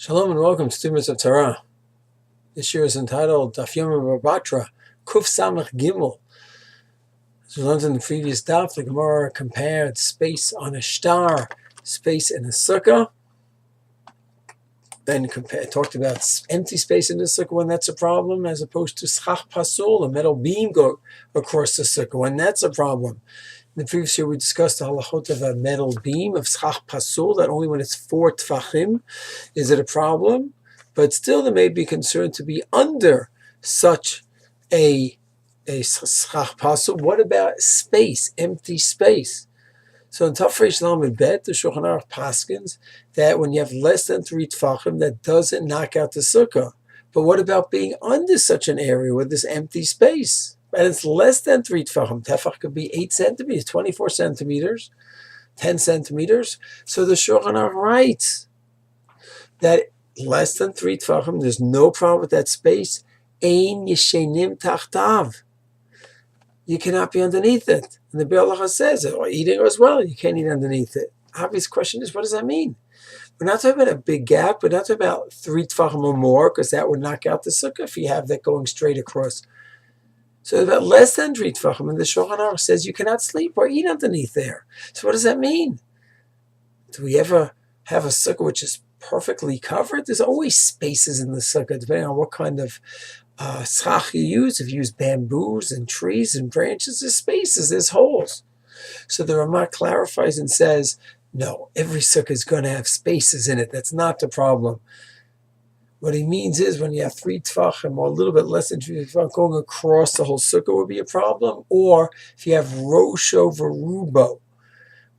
Shalom and welcome, students of Torah. This year is entitled Daf Yomi B Kuf Samach Gimel. As we learned in the previous daf, the Gemara compared space on a star, space in a sukkah, then talked about empty space in the sukkah when that's a problem, as opposed to schach pasul, a metal beam go across the sukkah when that's a problem. In the previous year, we discussed the halachot of a metal beam of schach pasul, that only when it's 4 tfachim is it a problem, but still there may be concern to be under such a schach pasul. What about space, empty space? So in Tafresh Lamed Bet, the Shulchan Aruch paskins that when you have less than 3 tfachim, that doesn't knock out the sukkah. But what about being under such an area with this empty space? And it's less than 3 tefachim. Tefach could be 8 centimeters, 24 centimeters, 10 centimeters. So the Shulchan Aruch writes that less than 3 tefachim, there's no problem with that space. Ein yeshenim tachtav. You cannot be underneath it. And the Be'er Halacha says, or eating as well, you can't eat underneath it. Obvious question is, what does that mean? We're not talking about a big gap. We're not talking about 3 tefachim or more, because that would knock out the sukkah if you have that going straight across. So about less than 3 tefachim, and the Shulchan Aruch says you cannot sleep or eat underneath there. So what does that mean? Do we ever have a sukkah which is perfectly covered? There's always spaces in the sukkah, depending on what kind of schach you use. If you use bamboos and trees and branches, there's spaces, there's holes. So the Ramah clarifies and says, no, every sukkah is going to have spaces in it. That's not the problem. What he means is when you have 3 tefachim or a little bit less than 3 tefachim going across the whole sukkah would be a problem. Or if you have rosh over rubo,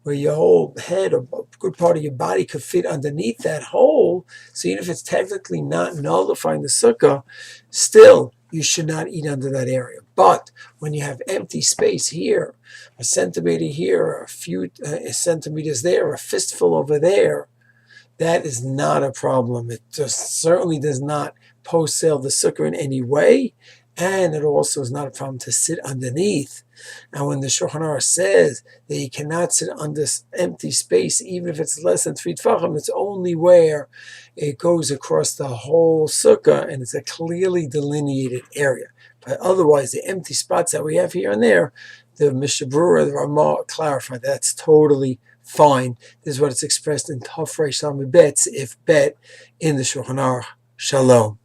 where your whole head or a good part of your body could fit underneath that hole, so even if it's technically not nullifying the sukkah, still you should not eat under that area. But when you have empty space here, a centimeter here, a few centimeters there, a fistful over there, that is not a problem. It just certainly does not post-sale the sukkah in any way, and it also is not a problem to sit underneath. And when the Shulchan Aruch says that you cannot sit under empty space, even if it's less than 3 tefachim, it's only where it goes across the whole sukkah and it's a clearly delineated area. But otherwise, the empty spots that we have here and there, the Mishnah Berurah, the Ramah clarified that's totally fine. This is what it's expressed in Tafresh Lamed Bet, if bet in the Shulchan Aruch. Shalom.